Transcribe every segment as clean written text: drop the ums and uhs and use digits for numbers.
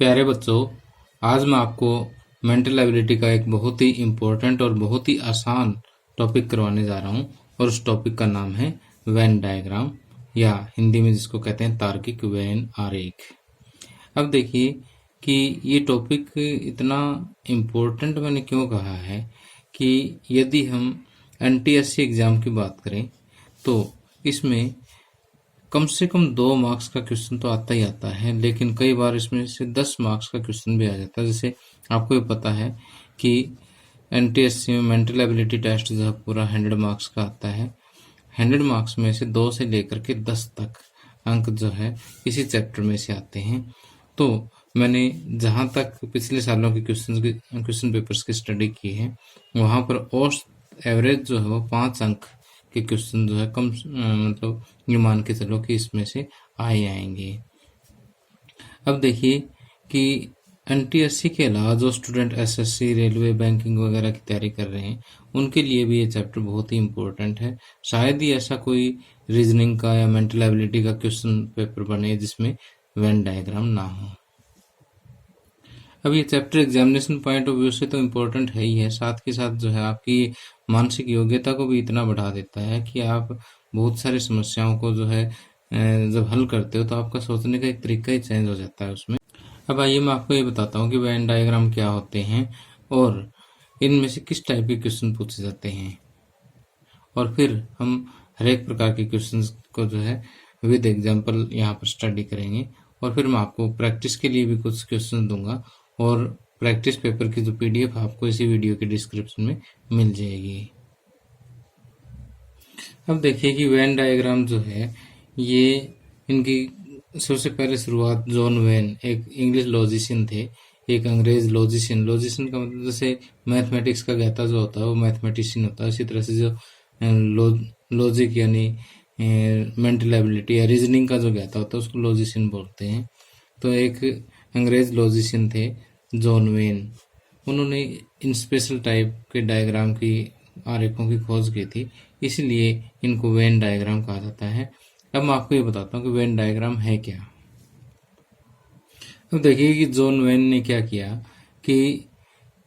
प्यारे बच्चों, आज मैं आपको मेंटल एबिलिटी का एक बहुत ही इम्पोर्टेंट और बहुत ही आसान टॉपिक करवाने जा रहा हूँ और उस टॉपिक का नाम है वेन डायग्राम, या हिंदी में जिसको कहते हैं तार्किक वेन आरेख। अब देखिए कि ये टॉपिक इतना इम्पोर्टेंट मैंने क्यों कहा है कि यदि हम एनटीएससी एग्ज़ाम की बात करें तो इसमें कम से कम 2 मार्क्स का क्वेश्चन तो आता ही आता है, लेकिन कई बार इसमें से 10 मार्क्स का क्वेश्चन भी आ जाता है। जैसे आपको ये पता है कि एनटीएससी में मेंटल एबिलिटी टेस्ट जो है पूरा 100 मार्क्स का आता है। 100 मार्क्स में से 2 से लेकर के 10 तक अंक जो है इसी चैप्टर में से आते हैं। तो मैंने जहाँ तक पिछले सालों के क्वेश्चन पेपर्स की स्टडी की है, वहाँ पर औसत एवरेज जो है वो 5 अंक के क्वेश्चन जो है कम मतलब ये मान के चलो कि इसमें से आएंगे। अब देखिए कि एनटीएससी के अलावा जो स्टूडेंट एसएससी, रेलवे, बैंकिंग वगैरह की तैयारी कर रहे हैं, उनके लिए भी ये चैप्टर बहुत ही इम्पोर्टेंट है। शायद ही ऐसा कोई रीजनिंग का या मेंटल एबिलिटी का क्वेश्चन पेपर बने जिसमें वेन डायग्राम ना हो। अब ये chapter examination point of view से तो इम्पोर्टेंट है ही है, साथ के साथ जो है आपकी मानसिक योग्यता को भी इतना बढ़ा देता है कि आप बहुत सारी समस्याओं को जो है जब हल करते हो तो आपका सोचने का एक तरीका ही चेंज हो जाता है उसमें। अब आइए मैं आपको ये बताता हूँ कि वेन डायग्राम क्या होते हैं और इनमें से किस टाइप के क्वेश्चन पूछे जाते हैं, और फिर हम हर एक प्रकार के क्वेश्चन को जो है विद एग्जाम्पल यहाँ पर स्टडी करेंगे, और फिर मैं आपको प्रैक्टिस के लिए भी कुछ क्वेश्चन दूंगा और प्रैक्टिस पेपर की जो पीडीएफ आपको इसी वीडियो के डिस्क्रिप्शन में मिल जाएगी। अब देखिए कि वेन डायग्राम जो है ये इनकी सबसे पहले शुरुआत जॉन वेन, एक इंग्लिश लॉजिशियन थे, एक अंग्रेज लॉजिशियन का मतलब जैसे मैथमेटिक्स का ज्ञाता जो होता है वो मैथमेटिशियन होता है, इसी तरह से जो लॉजिक यानी मेंटल एबिलिटी या रीजनिंग का जो ज्ञाता होता है उसको लॉजिशियन बोलते हैं। तो एक अंग्रेज लॉजिशियन थे जॉन वेन, उन्होंने इन स्पेशल टाइप के डायग्राम की आरेखों की खोज की थी, इसलिए इनको वेन डायग्राम कहा जाता है। अब मैं आपको ये बताता हूँ कि वेन डायग्राम है क्या। अब देखिए कि जॉन वेन ने क्या किया कि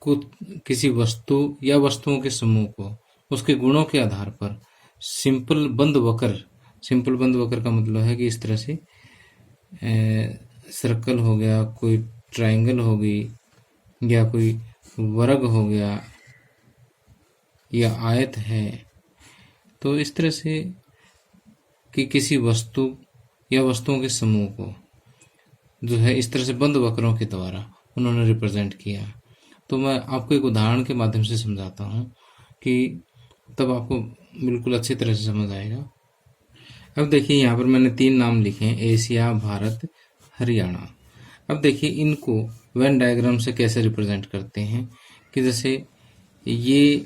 किसी वस्तु या वस्तुओं के समूह को उसके गुणों के आधार पर सिंपल बंद वक्र का मतलब है कि इस तरह से सर्कल हो गया, कोई ट्रायंगल हो गई, या कोई वर्ग हो गया, या आयत है, तो इस तरह से कि किसी वस्तु या वस्तुओं के समूह को जो है इस तरह से बंद वक्रों के द्वारा उन्होंने रिप्रेजेंट किया। तो मैं आपको एक उदाहरण के माध्यम से समझाता हूँ कि तब आपको बिल्कुल अच्छी तरह से समझ आएगा। अब देखिए यहाँ पर मैंने 3 नाम लिखे हैं, एशिया, भारत, हरियाणा। अब देखिए इनको वेन डायग्राम से कैसे रिप्रेजेंट करते हैं कि जैसे ये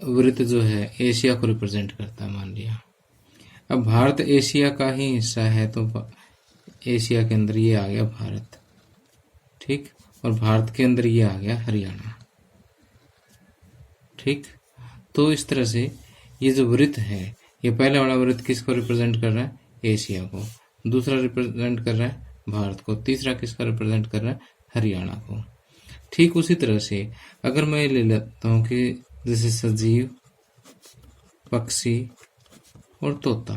वृत्त जो है एशिया को रिप्रेजेंट करता है, मान लिया। अब भारत एशिया का ही हिस्सा है तो एशिया के अंदर ये आ गया भारत, ठीक, और भारत के अंदर ये आ गया हरियाणा, ठीक। तो इस तरह से ये जो वृत्त है, ये पहले वाला वृत्त किसको रिप्रेजेंट कर रहा है? एशिया को। दूसरा रिप्रेजेंट कर रहा है भारत को। तीसरा किसका रिप्रेजेंट कर रहा है? हरियाणा को। ठीक उसी तरह से अगर मैं ले लेता हूँ कि जैसे सजीव, पक्षी और तोता,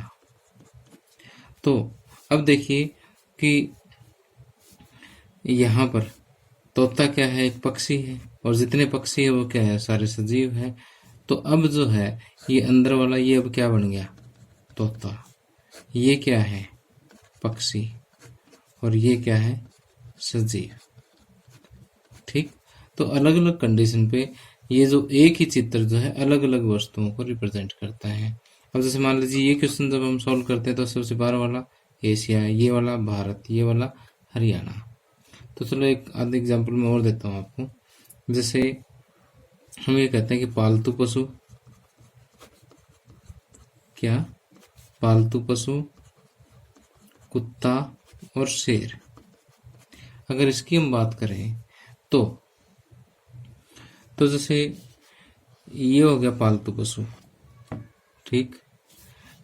तो अब देखिए कि यहाँ पर तोता क्या है? एक पक्षी है, और जितने पक्षी है वो क्या है? सारे सजीव है। तो अब जो है ये अंदर वाला ये अब क्या बन गया? तोता। ये क्या है? पक्षी। और ये क्या है? सजीव, ठीक। तो अलग अलग कंडीशन पे ये जो एक ही चित्र जो है अलग अलग वस्तुओं को रिप्रेजेंट करता है। अब जैसे मान लीजिए ये क्वेश्चन जब हम सॉल्व करते हैं तो सबसे बाहर वाला एशिया, ये वाला भारत, ये वाला हरियाणा। तो चलो एक आधा एग्जाम्पल मैं और देता हूँ आपको। जैसे हम ये कहते हैं कि पालतू पशु, क्या? पालतू पशु, कुत्ता और शेर। अगर इसकी हम बात करें तो जैसे ये हो गया पालतू पशु, ठीक।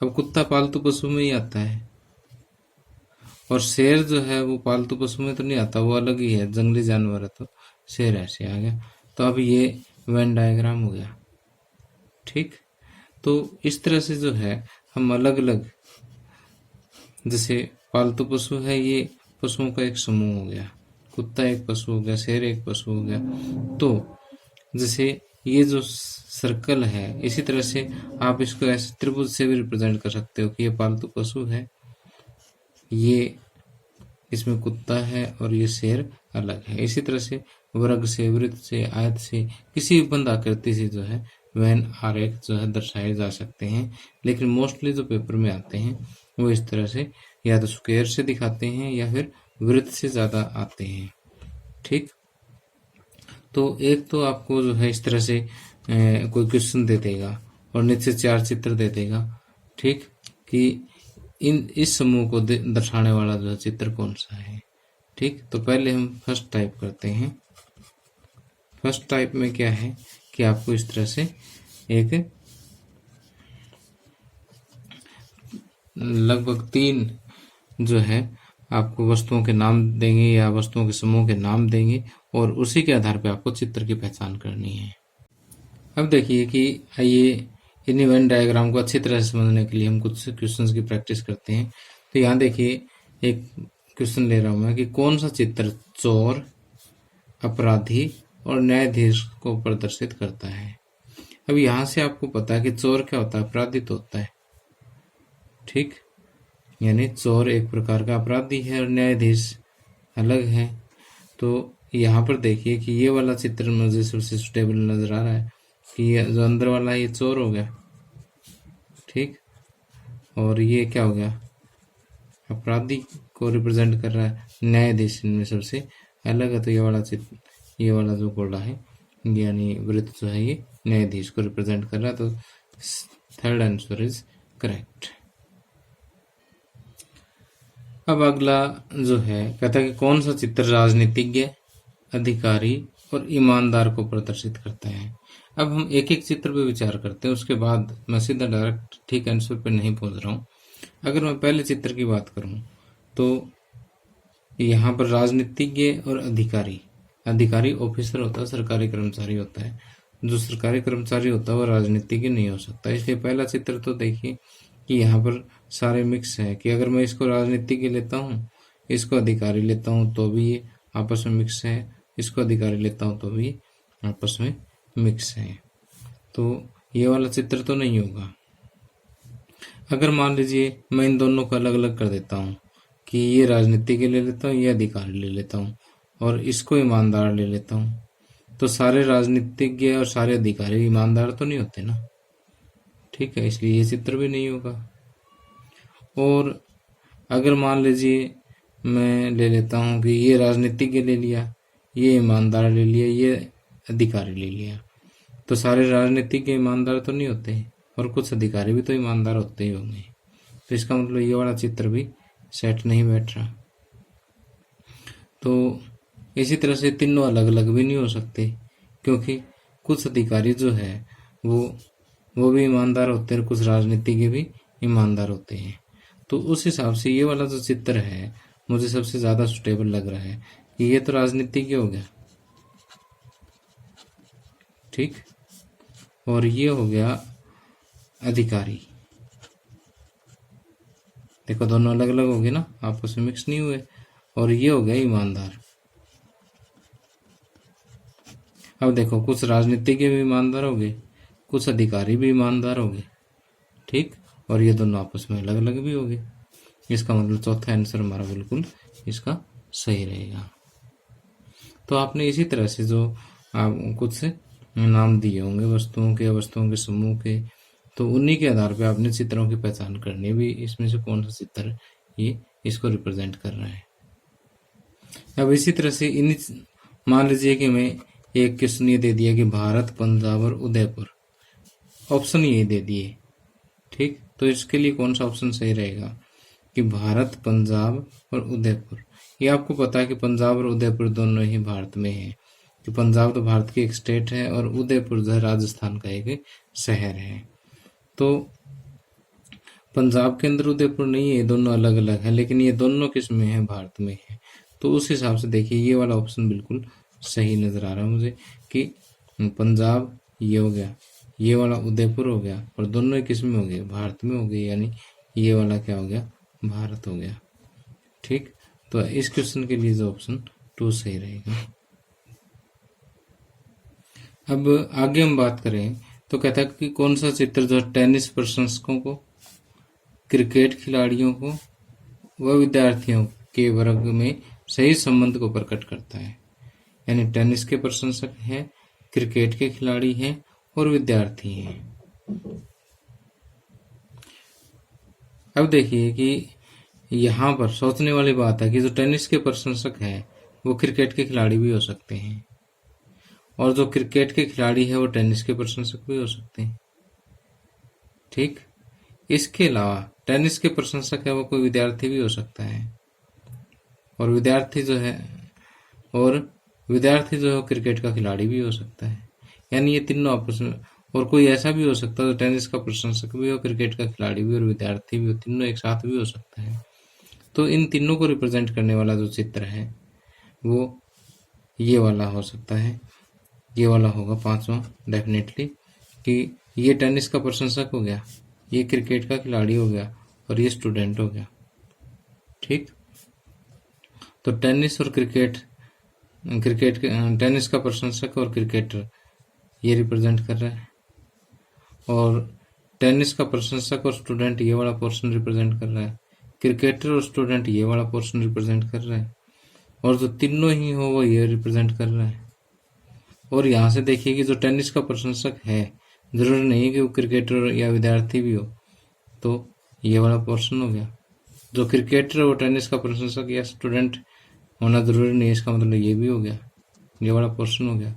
अब कुत्ता पालतू पशु में ही आता है, और शेर जो है वो पालतू पशु में तो नहीं आता, वो अलग ही है, जंगली जानवर है, तो शेर ऐसे आ गया। तो अब ये वेन डायग्राम हो गया। ठीक, तो इस तरह से जो है हम अलग अलग, जैसे पालतू पशु है, ये पशुओं का एक समूह हो गया, कुत्ता एक पशु हो गया, शेर एक पशु हो गया। तो जैसे ये जो सर्कल है, इसी तरह से आप इसको ऐसे त्रिभुज से भी रिप्रेजेंट कर सकते हो कि ये पालतू पशु है, ये इसमें कुत्ता है और ये शेर अलग है। इसी तरह से वर्ग से, वृत्त से, आयत से, किसी भी बंद आकृति से जो है वेन आरेख जो है दर्शाए जा सकते हैं। लेकिन मोस्टली जो पेपर में आते हैं वो इस तरह से या तो स्क्वायर से दिखाते हैं या फिर वृत्त से ज़्यादा आते हैं। ठीक, तो एक तो आपको जो है इस तरह से कोई क्वेश्चन दे देगा और नीचे 4 चित्र दे देगा। ठीक, कि इस समूह को दर्शाने वाला जो चित्र कौन सा है। ठीक, तो पहले हम फर्स्ट टाइप करते हैं। फर्स्ट टाइप में क्या है कि आपको इस तरह से एक लगभग 3 जो है आपको वस्तुओं के नाम देंगे या वस्तुओं के समूह के नाम देंगे और उसी के आधार पर आपको चित्र की पहचान करनी है। अब देखिए कि आइए इन वेन डायग्राम को अच्छी तरह से समझने के लिए हम कुछ क्वेश्चंस की प्रैक्टिस करते हैं। तो यहाँ देखिए एक क्वेश्चन ले रहा हूँ मैं कि कौन सा चित्र चोर, अपराधी और न्यायाधीश को प्रदर्शित करता है। अब यहाँ से आपको पता है कि चोर क्या होता है, अपराधी तो होता है। ठीक, यानी चोर एक प्रकार का अपराधी है और न्यायाधीश अलग है। तो यहाँ पर देखिए कि ये वाला चित्र मुझे सबसे सुटेबल नजर आ रहा है कि ये जो अंदर वाला है ये चोर हो गया। ठीक, और ये क्या हो गया, अपराधी को रिप्रेजेंट कर रहा है। न्यायाधीश इनमें सबसे अलग है, तो ये वाला चित्र, ये वाला जो गोला है यानी वृत्त जो है ये न्यायाधीश को रिप्रेजेंट कर रहा है। तो थर्ड आंसर इज करेक्ट। अब अगला जो है कहता है कि कौन सा चित्र राजनीतिज्ञ, अधिकारी और ईमानदार को प्रदर्शित करता है। अब हम एक एक चित्र पे विचार करते हैं, उसके बाद मैं सीधा डायरेक्ट ठीक आंसर पे नहीं पहुंच रहा हूँ। अगर मैं पहले चित्र की बात करूं तो यहाँ पर राजनीतिज्ञ और अधिकारी, अधिकारी ऑफिसर होता है, सरकारी कर्मचारी होता है। जो सरकारी कर्मचारी होता है वो राजनीतिज्ञ नहीं हो सकता। इसलिए पहला चित्र तो देखिए कि यहाँ पर सारे मिक्स है कि अगर मैं इसको राजनीतिज्ञ लेता हूँ, इसको अधिकारी लेता हूँ तो भी ये आपस में मिक्स है, इसको अधिकारी लेता हूँ तो भी आपस में मिक्स है। तो ये वाला चित्र तो नहीं होगा। अगर मान लीजिए मैं इन दोनों को अलग अलग कर देता हूँ कि ये राजनीतिज्ञ ले लेता हूँ, ये अधिकारी ले लेता हूँ और इसको ईमानदार ले लेता हूँ, तो सारे राजनीतिज्ञ और सारे अधिकारी ईमानदार तो नहीं होते ना। ठीक है, इसलिए ये चित्र भी नहीं होगा। और अगर मान लीजिए मैं ले लेता हूँ कि ये राजनीतिज्ञ ले लिया, ये ईमानदार ले लिया, ये अधिकारी ले लिया, तो सारे राजनीतिज्ञ ईमानदार तो नहीं होते और कुछ अधिकारी भी तो ईमानदार होते ही होंगे। तो इसका मतलब ये वाला चित्र भी सेट नहीं बैठ रहा। तो इसी तरह से तीनों अलग अलग भी नहीं हो सकते, क्योंकि कुछ अधिकारी जो है वो भी ईमानदार होते हैं और कुछ राजनीतिज्ञ भी ईमानदार होते हैं। तो उस हिसाब से ये वाला जो चित्र है मुझे सबसे ज़्यादा सुटेबल लग रहा है कि ये तो राजनीतिज्ञ हो गया। ठीक, और ये हो गया अधिकारी। देखो दोनों अलग अलग हो गए ना, आपस में मिक्स नहीं हुए। और ये हो गया ईमानदार। अब देखो कुछ राजनीतिज्ञ भी ईमानदार हो गए, कुछ अधिकारी भी ईमानदार हो गए। ठीक, और ये दोनों आपस में अलग अलग भी हो गए। इसका मतलब चौथा आंसर हमारा बिल्कुल इसका सही रहेगा। तो आपने इसी तरह से जो आप कुछ नाम दिए होंगे वस्तुओं के, वस्तुओं के समूह के, तो उन्हीं के आधार पे आपने चित्रों की पहचान करनी है भी इसमें से कौन सा चित्र ये इसको रिप्रेजेंट कर रहा है। अब इसी तरह से इन मान लीजिए कि मैं एक क्वेश्चन ये दे दिया कि भारत, पंजाब और उदयपुर, ऑप्शन ये दे दिए। ठीक, तो इसके लिए कौन सा ऑप्शन सही रहेगा कि भारत, पंजाब और उदयपुर। ये आपको पता है कि पंजाब और उदयपुर दोनों ही भारत में है, कि पंजाब तो भारत की एक स्टेट है और उदयपुर जो है राजस्थान का एक शहर है। तो पंजाब के अंदर उदयपुर नहीं है, ये दोनों अलग अलग है, लेकिन ये दोनों किस में है, भारत में है। तो उस हिसाब से देखिए ये वाला ऑप्शन बिल्कुल सही नज़र आ रहा है मुझे कि पंजाब ये हो गया, ये वाला उदयपुर हो गया, और दोनों ही किस में हो गए, भारत में हो गए, यानी ये वाला क्या हो गया, भारत हो गया। ठीक, तो इस क्वेश्चन के लिए जो ऑप्शन 2 सही रहेगा। अब आगे हम बात करें तो कहता है कि कौन सा चित्र जो टेनिस प्रशंसकों को, क्रिकेट खिलाड़ियों को व विद्यार्थियों के वर्ग में सही संबंध को प्रकट करता है। यानी टेनिस के प्रशंसक हैं, क्रिकेट के खिलाड़ी हैं और विद्यार्थी हैं। अब देखिए कि यहाँ पर सोचने वाली बात है कि जो टेनिस के प्रशंसक हैं वो क्रिकेट के खिलाड़ी भी हो सकते हैं, और जो क्रिकेट के खिलाड़ी है वो टेनिस के प्रशंसक भी हो सकते हैं। ठीक, इसके अलावा टेनिस के प्रशंसक है वो कोई विद्यार्थी भी हो सकता है, और विद्यार्थी जो है वो क्रिकेट का खिलाड़ी भी हो सकता है। यानी ये तीनों आपस में, और कोई ऐसा भी हो सकता है जो टेनिस का प्रशंसक भी हो, क्रिकेट का खिलाड़ी भी और विद्यार्थी भी हो, तीनों एक साथ भी हो सकता है। तो इन तीनों को रिप्रेजेंट करने वाला जो चित्र है वो ये वाला हो सकता है, ये वाला होगा 5वां डेफिनेटली, कि ये टेनिस का प्रशंसक हो गया, ये क्रिकेट का खिलाड़ी हो गया और ये स्टूडेंट हो गया। ठीक, तो टेनिस और टेनिस का प्रशंसक और क्रिकेटर ये रिप्रेजेंट कर रहा है, और टेनिस का प्रशंसक और स्टूडेंट ये वाला पोर्शन रिप्रेजेंट कर रहा है, क्रिकेटर और स्टूडेंट ये वाला पोर्शन रिप्रेजेंट कर रहा है, और जो तीनों ही हो वो ये रिप्रेजेंट कर रहा है। और यहाँ से देखिए कि जो टेनिस का प्रशंसक है जरूरी नहीं कि वो क्रिकेटर या विद्यार्थी भी हो, तो ये वाला पोर्शन हो गया। जो क्रिकेटर और टेनिस का प्रशंसक या स्टूडेंट होना जरूरी नहीं, इसका मतलब ये भी हो गया, ये वाला पोर्शन हो गया।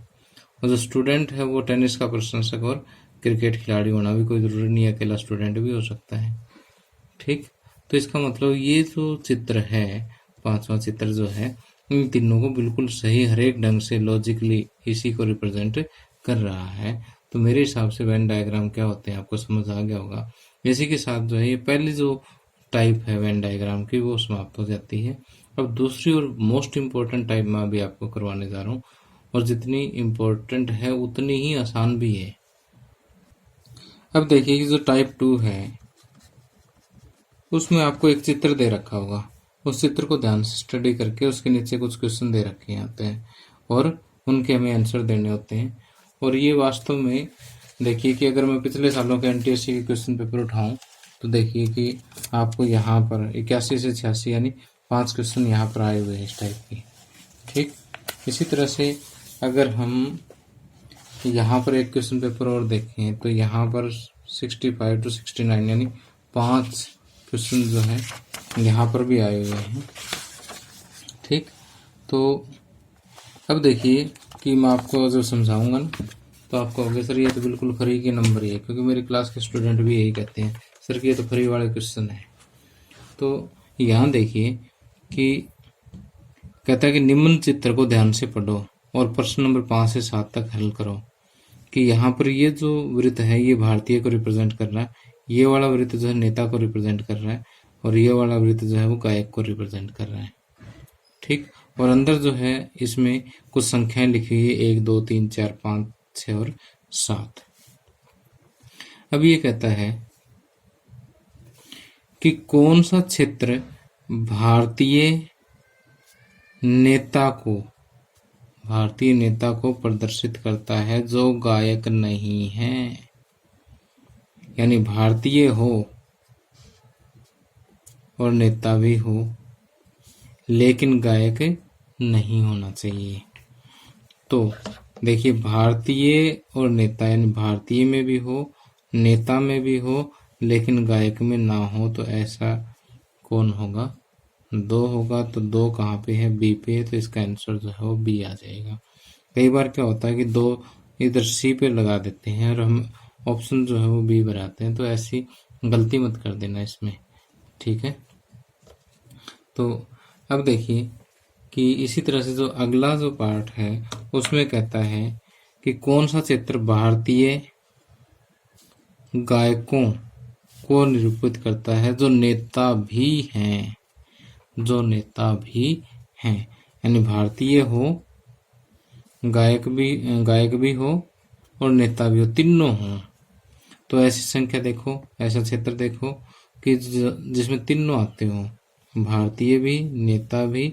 और जो स्टूडेंट है वो टेनिस का प्रशंसक और क्रिकेट खिलाड़ी होना भी कोई जरूरी नहीं, अकेला स्टूडेंट भी हो सकता है। ठीक, तो इसका मतलब ये जो चित्र है, 5वां चित्र जो है, इन तीनों को बिल्कुल सही हर एक ढंग से लॉजिकली इसी को रिप्रेजेंट कर रहा है। तो मेरे हिसाब से वेन डायग्राम क्या होते हैं आपको समझ आ गया होगा। इसी के साथ जो है ये पहली जो टाइप है वेन डायग्राम की वो समाप्त हो जाती है। अब दूसरी और मोस्ट इम्पोर्टेंट टाइप मैं अभी आपको करवाने जा रहा हूँ, और जितनी इम्पोर्टेंट है उतनी ही आसान भी है। अब देखिए कि जो टाइप 2 है उसमें आपको एक चित्र दे रखा होगा, उस चित्र को ध्यान से स्टडी करके उसके नीचे कुछ क्वेश्चन दे रखे आते हैं और उनके हमें आंसर देने होते हैं। और ये वास्तव में देखिए कि अगर मैं पिछले सालों के एनटीएससी के क्वेश्चन पेपर उठाऊं तो देखिए कि आपको यहाँ पर 81 से 86 यानी 5 क्वेश्चन यहाँ पर आए हुए हैं इस टाइप के। ठीक, इसी तरह से अगर हम यहाँ पर एक क्वेश्चन पेपर और देखें तो यहाँ पर 65 to 69 यानी 5 क्वेश्चन जो है यहाँ पर भी आए हुए हैं। ठीक, तो अब देखिए कि मैं आपको जो समझाऊंगा ना तो आपको होगा सर ये तो बिल्कुल फ्री के नंबर ही है, क्योंकि मेरी क्लास के स्टूडेंट भी यही कहते हैं सर कि ये तो फ्री वाले क्वेश्चन है। तो यहाँ देखिए कि कहता है कि निम्न चित्र को ध्यान से पढ़ो और प्रश्न नंबर 5 से 7 तक हल करो। कि यहाँ पर ये जो वृत्त है ये भारतीय को रिप्रेजेंट कर रहा है, ये वाला वृत्त जो है नेता को रिप्रेजेंट कर रहा है, और ये वाला वृत्त जो है वो गायक को रिप्रेजेंट कर रहा है। ठीक, और अंदर जो है इसमें कुछ संख्याएं लिखी हुई है 1 2 3 4 5 6 और 7। अब ये कहता है कि कौन सा क्षेत्र भारतीय नेता को प्रदर्शित करता है जो गायक नहीं है। यानी भारतीय हो और नेता भी हो लेकिन गायक नहीं होना चाहिए। तो देखिए भारतीय और नेता यानी भारतीय में भी हो, नेता में भी हो, लेकिन गायक में ना हो, तो ऐसा कौन होगा? 2 होगा। तो 2 कहाँ पे है? बी पे है, तो इसका आंसर जो है वो बी आ जाएगा। कई बार क्या होता है कि 2 इधर सी पे लगा देते हैं और हम ऑप्शन जो है वो बी बनाते हैं, तो ऐसी गलती मत कर देना इसमें, ठीक है। तो अब देखिए कि इसी तरह से जो अगला जो पार्ट है उसमें कहता है कि कौन सा चित्र भारतीय गायकों को निरूपित करता है जो नेता भी हैं, जो नेता भी हैं, यानी भारतीय हो, गायक भी हो और नेता भी हो, तीनों हो। तो ऐसी संख्या देखो, ऐसा क्षेत्र देखो कि जिसमें तीनों आते हो, भारतीय भी, नेता भी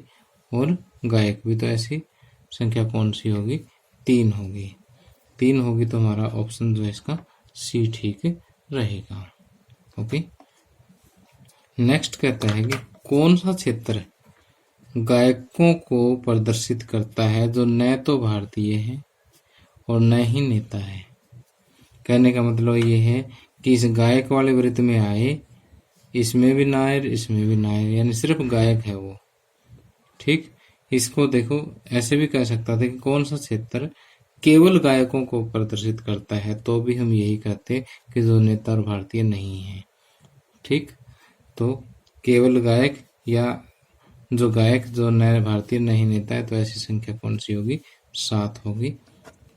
और गायक भी। तो ऐसी संख्या कौन सी होगी? 3 होगी। 3 होगी तो हमारा ऑप्शन जो है इसका सी ठीक रहेगा। ओके, नेक्स्ट कहता है कि कौन सा क्षेत्र गायकों को प्रदर्शित करता है जो न तो भारतीय है और न ही नेता है। कहने का मतलब ये है कि इस गायक वाले वृत्त में आए, इसमें भी ना आए, इसमें भी ना आए, यानी सिर्फ गायक है वो। ठीक, इसको देखो ऐसे भी कह सकता था कि कौन सा क्षेत्र केवल गायकों को प्रदर्शित करता है, तो भी हम यही कहते कि जो नेता और भारतीय नहीं है। ठीक, तो केवल गायक या जो गायक जो न भारतीय नहीं नेता है, तो ऐसी संख्या कौन सी होगी? 7 होगी।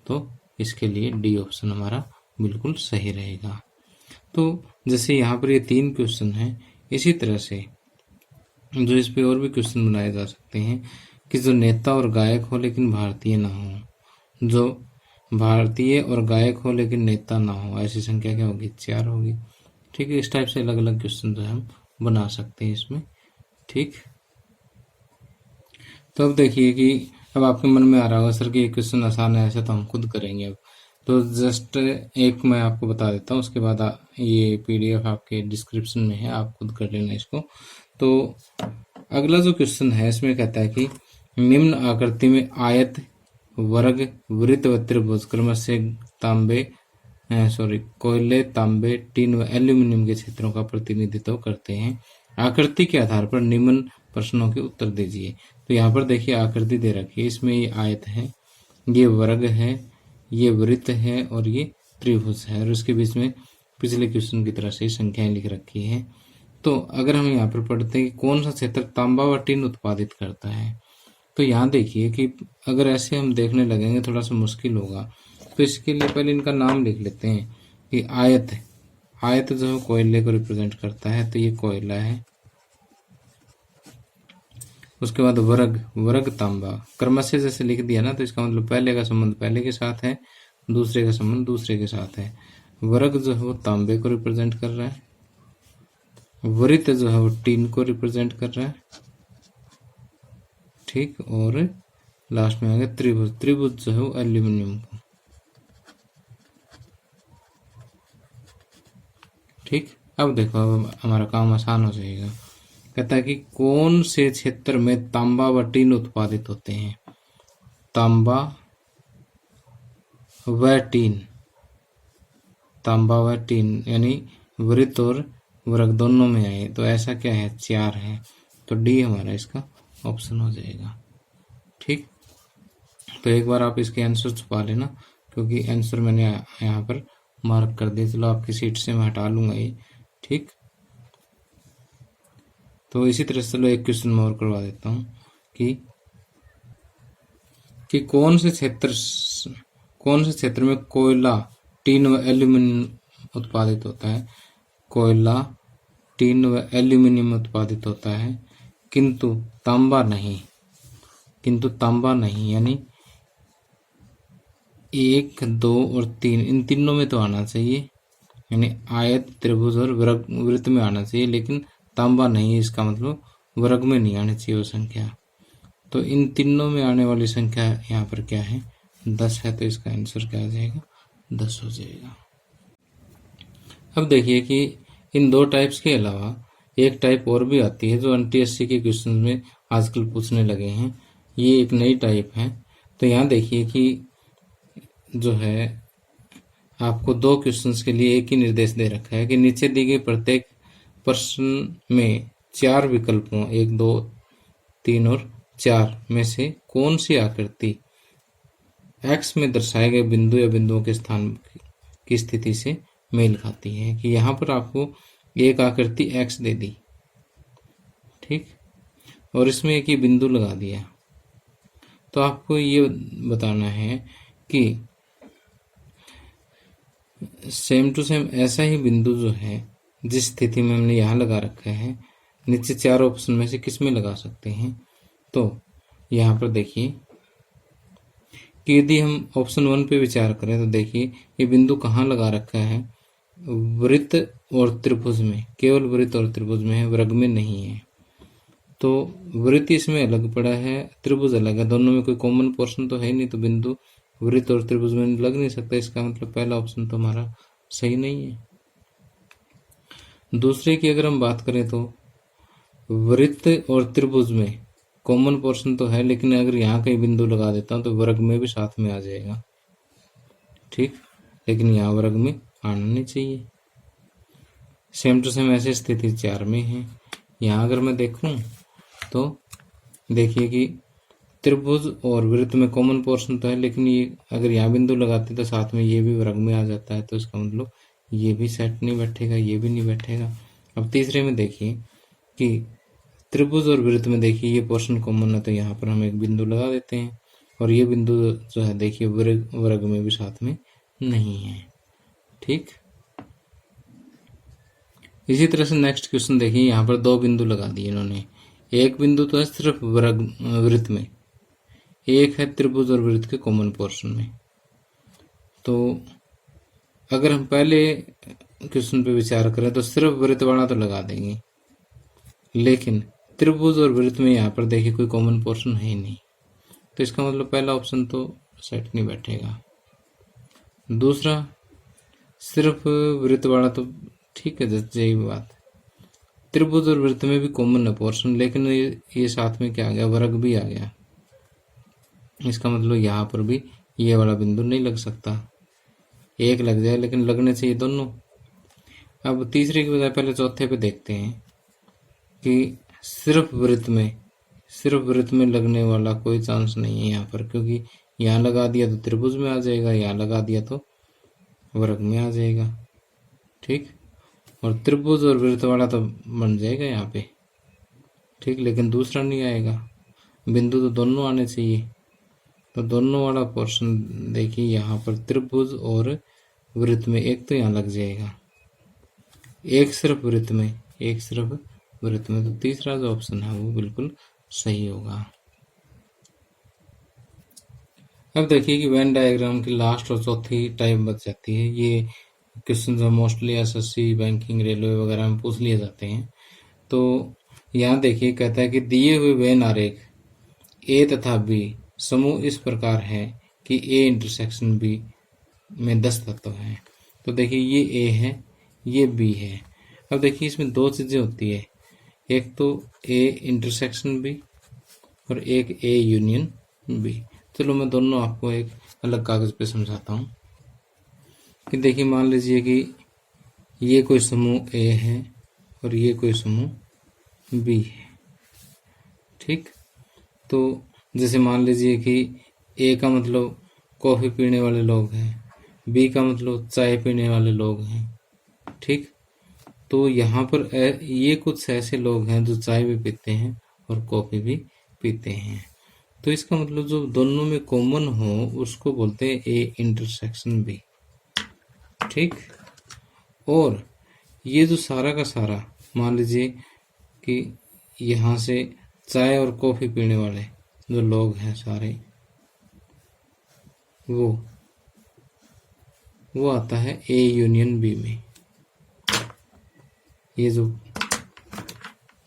तो इसके लिए डी ऑप्शन हमारा बिल्कुल सही रहेगा। तो जैसे यहाँ पर ये 3 क्वेश्चन हैं, इसी तरह से जो इस पे और भी क्वेश्चन बनाए जा सकते हैं कि जो नेता और गायक हो लेकिन भारतीय ना हो, जो भारतीय और गायक हो लेकिन नेता ना हो, ऐसी संख्या क्या होगी? 4 होगी। ठीक है, इस टाइप से अलग अलग क्वेश्चन जो है हम बना सकते हैं इसमें। ठीक, तो अब देखिए कि अब आपके मन में आ रहा होगा सर कि ये क्वेश्चन आसान है, ऐसा तो हम खुद करेंगे। अब तो जस्ट एक मैं आपको बता देता हूँ, उसके बाद ये पीडीएफ आपके डिस्क्रिप्शन में है, आप खुद कर लेना इसको। तो अगला जो क्वेश्चन है इसमें कहता है कि निम्न आकृति में आयत, वर्ग, वृत्त व त्रिभुज क्रमशः तांबे कोयले, तांबे, टीन व एल्यूमिनियम के क्षेत्रों का प्रतिनिधित्व करते हैं। आकृति के आधार पर निम्न प्रश्नों के उत्तर दीजिए। तो यहाँ पर देखिए आकृति दे रखी है, इसमें ये आयत है, ये वर्ग है, ये वृत्त है और ये त्रिभुज है, और उसके बीच में पिछले क्वेश्चन की तरह से संख्याएं लिख रखी है। तो अगर हम यहाँ पर पढ़ते हैं कि कौन सा क्षेत्र तांबा व टीन उत्पादित करता है, तो यहाँ देखिए कि अगर ऐसे हम देखने लगेंगे थोड़ा सा मुश्किल होगा। तो इसके लिए पहले इनका नाम लिख लेते हैं कि आयत, आयत जो है कोयले को रिप्रेजेंट करता है, तो ये कोयला है। उसके बाद वर्ग, वर्ग तांबा, क्रमशः जैसे लिख दिया ना, तो इसका मतलब पहले का संबंध पहले के साथ है, दूसरे का संबंध दूसरे के साथ है। वर्ग जो है वो तांबे को रिप्रेजेंट कर रहा है, वृत्त जो है वो टीन को रिप्रेजेंट कर रहा है। ठीक, और लास्ट में आ गया त्रिभुज, त्रिभुज जो है वो एल्यूमिनियम को। ठीक, अब देखो अब हमारा काम आसान हो जाएगा। कहता है कि कौन से क्षेत्र में तांबा व टीन उत्पादित होते हैं? तांबा व टीन, तांबा व टीन यानी वृत्त और वर्ग दोनों में आए, तो ऐसा क्या है? 4 है, तो डी हमारा इसका ऑप्शन हो जाएगा। ठीक, तो एक बार आप इसके आंसर छुपा लेना, क्योंकि आंसर मैंने यहाँ पर मार्क कर दिया। चलो आपकी सीट से मैं हटा लूंगा ये। ठीक, तो इसी तरह से चलो एक क्वेश्चन मैं और करवा देता हूँ कि कौन से क्षेत्र में कोयला, टीन व एल्यूमिनियम उत्पादित होता है? कोयला, टीन व एल्यूमिनियम उत्पादित होता है, किंतु तांबा नहीं, किंतु तांबा नहीं, यानी 1, 2 और 3 इन तीनों में तो आना चाहिए, यानी आयत, त्रिभुज और वृत्त में आना चाहिए, लेकिन तांबा नहीं, इसका मतलब वर्ग में नहीं आनी चाहिए वो संख्या। तो इन तीनों में आने वाली संख्या यहाँ पर क्या है? 10 है, तो इसका आंसर क्या आ जाएगा? 10 हो जाएगा। अब देखिए कि इन 2 टाइप्स के अलावा एक टाइप और भी आती है जो NTSC के क्वेश्चन में आजकल पूछने लगे हैं। ये एक नई टाइप है। तो यहाँ देखिए कि जो है आपको 2 क्वेश्चंस के लिए एक ही निर्देश दे रखा है कि नीचे दी गई प्रत्येक प्रश्न में 4 विकल्पों 1, 2, 3 और 4 में से कौन सी आकृति x में दर्शाए गए बिंदु या बिंदुओं के स्थान की स्थिति से मेल खाती है। कि यहाँ पर आपको एक आकृति x दे दी, ठीक, और इसमें एक ही बिंदु लगा दिया, तो आपको ये बताना है कि सेम टू सेम ऐसा ही बिंदु जो है जिस स्थिति में हमने यहाँ लगा रखा है, नीचे 4 ऑप्शन में से किस में लगा सकते हैं। तो यहाँ पर देखिए कि यदि हम ऑप्शन 1 पे विचार करें तो देखिए ये बिंदु कहाँ लगा रखा है, वृत्त और त्रिभुज में, केवल वृत्त और त्रिभुज में है, वर्ग में नहीं है। तो वृत्त इसमें अलग पड़ा है, त्रिभुज अलग है, दोनों में कोई कॉमन पोर्शन तो है नहीं, तो बिंदु वृत्त और त्रिभुज में लग नहीं सकता। इसका मतलब पहला ऑप्शन तो हमारा सही नहीं है। दूसरे की अगर हम बात करें तो वृत्त और त्रिभुज में कॉमन पोर्शन तो है, लेकिन अगर यहाँ कहीं बिंदु लगा देता हूँ तो वर्ग में भी साथ में आ जाएगा, ठीक, लेकिन यहाँ वर्ग में आना नहीं चाहिए। सेम टू सेम ऐसे स्थिति 4 में है। यहाँ अगर मैं देखूं तो देखिए कि त्रिभुज और वृत्त में कॉमन पोर्शन तो है, लेकिन ये अगर यहाँ बिंदु लगाते तो साथ में ये भी वर्ग में आ जाता है, तो इसका मतलब ये भी सेट नहीं बैठेगा, ये भी नहीं बैठेगा। अब तीसरे में देखिए कि त्रिभुज और वृत्त में देखिए ये पोर्शन कॉमन है, तो यहाँ पर हम एक बिंदु लगा देते हैं, और ये बिंदु जो है देखिए वर्ग में भी साथ में नहीं है, ठीक। इसी तरह से नेक्स्ट क्वेश्चन देखिए, यहाँ पर 2 बिंदु लगा दिए इन्होंने। एक बिंदु तो है सिर्फ वृत्त में, एक है त्रिभुज और वृत्त के कॉमन पोर्शन में। तो अगर हम पहले क्वेश्चन पे विचार करें तो सिर्फ वृत्त वाला तो लगा देंगे, लेकिन त्रिभुज और वृत्त में यहाँ पर देखिए कोई कॉमन पोर्शन है ही नहीं, तो इसका मतलब पहला ऑप्शन तो सेट नहीं बैठेगा। दूसरा सिर्फ वृत्त वाला तो ठीक है, जैसे यही बात, त्रिभुज और वृत्त में भी कॉमन है पोर्शन, लेकिन ये साथ में क्या आ गया, वर्ग भी आ गया। इसका मतलब यहाँ पर भी ये वाला बिंदु नहीं लग सकता, एक लग जाए लेकिन लगने चाहिए दोनों। अब तीसरे की बजाय पहले चौथे पे देखते हैं कि सिर्फ वृत्त में लगने वाला कोई चांस नहीं है यहाँ पर, क्योंकि यहाँ लगा दिया तो त्रिभुज में आ जाएगा, यहाँ लगा दिया तो वर्ग में आ जाएगा, ठीक। और त्रिभुज और वृत्त वाला तो बन जाएगा यहाँ पे, ठीक, लेकिन दूसरा नहीं आएगा, बिंदु तो दोनों आने चाहिए। तो दोनों वाला पोर्शन देखिए यहाँ पर त्रिभुज और वृत्त में एक तो यहाँ लग जाएगा, एक सिर्फ वृत्त में, एक सिर्फ वृत्त में, तो तीसरा जो ऑप्शन है वो बिल्कुल सही होगा। अब देखिए कि वेन डायग्राम की लास्ट और चौथी टाइप बच जाती है। ये क्वेश्चन जो मोस्टली एसएससी, बैंकिंग, रेलवे वगैरह में पूछ लिए जाते हैं। तो यहाँ देखिए कहता है कि दिए हुए वेन आरेख ए तथा बी समूह इस प्रकार है कि ए इंटरसेक्शन बी में 10 तत्व हैं। तो देखिए ये ए है, ये बी है। अब देखिए इसमें 2 चीजें होती है, एक तो ए इंटरसेक्शन बी और एक ए यूनियन बी। चलो मैं दोनों आपको एक अलग कागज पे समझाता हूँ। कि देखिए मान लीजिए कि ये कोई समूह ए है और ये कोई समूह बी है, ठीक। तो जैसे मान लीजिए कि ए का मतलब कॉफ़ी पीने वाले लोग हैं, बी का मतलब चाय पीने वाले लोग हैं, ठीक। तो यहाँ पर ये कुछ ऐसे लोग हैं जो चाय भी पीते हैं और कॉफ़ी भी पीते हैं। तो इसका मतलब जो दोनों में कॉमन हो उसको बोलते हैं ए इंटरसेक्शन बी, ठीक। और ये जो सारा का सारा मान लीजिए कि यहाँ से चाय और कॉफ़ी पीने वाले जो लोग हैं सारे, वो आता है ए यूनियन बी में। ये जो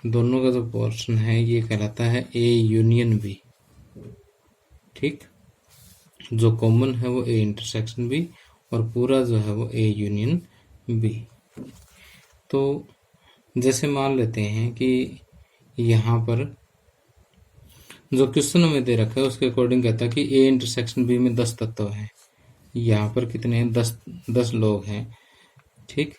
दोनों का जो पोर्शन है ये कहलाता है ए यूनियन बी, ठीक। जो कॉमन है वो ए इंटरसेक्शन बी और पूरा जो है वो ए यूनियन बी। तो जैसे मान लेते हैं कि यहाँ पर जो क्वेश्चन हमें दे रखा है उसके अकॉर्डिंग कहता है कि ए इंटरसेक्शन बी में 10 तत्व हैं। यहाँ पर कितने हैं, 10 लोग हैं, ठीक।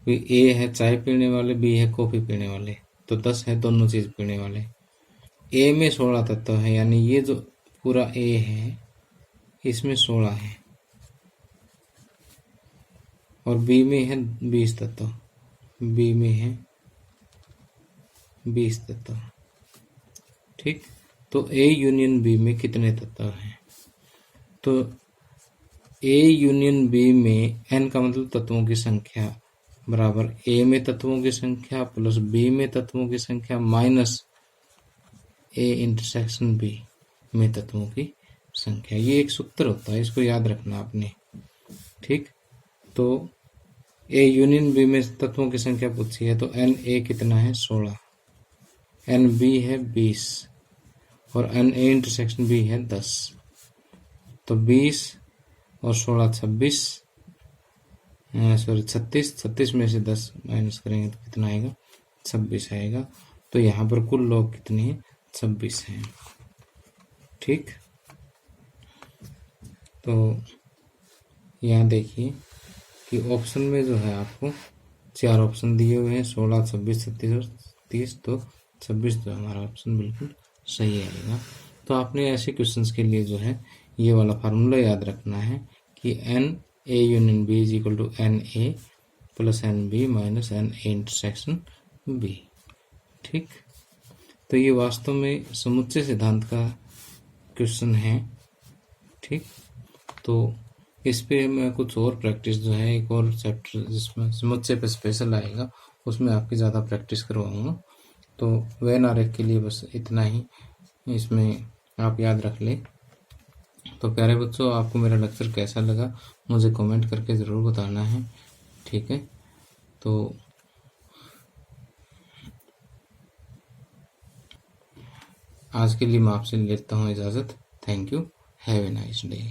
ए है चाय पीने वाले, बी है कॉफी पीने वाले, तो 10 है दोनों चीज पीने वाले। ए में 16 तत्व है, यानी ये जो पूरा ए है इसमें 16 है, और बी में है 20 तत्व, बी में है 20 तत्व, ठीक। तो ए यूनियन बी में कितने तत्व हैं, तो ए यूनियन बी में एन का मतलब तत्वों की संख्या बराबर ए में तत्वों की संख्या प्लस बी में तत्वों की संख्या माइनस ए इंटरसेक्शन बी में तत्वों की संख्या। ये एक सूत्र होता है, इसको याद रखना आपने। ठीक, तो ए यूनियन बी में तत्वों की संख्या पूछी है, तो एन ए कितना है 16, एन बी है 20 और एन ए इंटरसेक्शन बी है 10। तो 20 और 16 26, सॉरी 36, 36 में से 10 माइनस करेंगे तो कितना आएगा 26 आएगा। तो यहाँ पर कुल लोग कितने हैं 26 हैं। ठीक, तो यहाँ देखिए कि ऑप्शन में जो है आपको 4 ऑप्शन दिए हुए हैं 16, 26, 36 और 30। तो 26 जो हमारा ऑप्शन बिल्कुल सही आएगा। तो आपने ऐसे क्वेश्चंस के लिए जो है ये वाला फार्मूला याद रखना है कि n A union B is equal to n A plus n B minus n A intersection B. ठीक, तो ये वास्तव में समुच्चय सिद्धांत का क्वेश्चन है। ठीक, तो इस पे मैं कुछ और प्रैक्टिस जो है, एक और चैप्टर जिसमें समुच्चय पे स्पेशल आएगा, उसमें आपकी ज़्यादा प्रैक्टिस करवाऊंगा। तो वेन आरेख के लिए बस इतना ही इसमें आप याद रख लें। तो प्यारे बच्चों, आपको मेरा लेक्चर कैसा लगा मुझे कमेंट करके ज़रूर बताना है। ठीक है, तो आज के लिए मैं आपसे लेता हूँ इजाज़त। Thank you, have a nice day.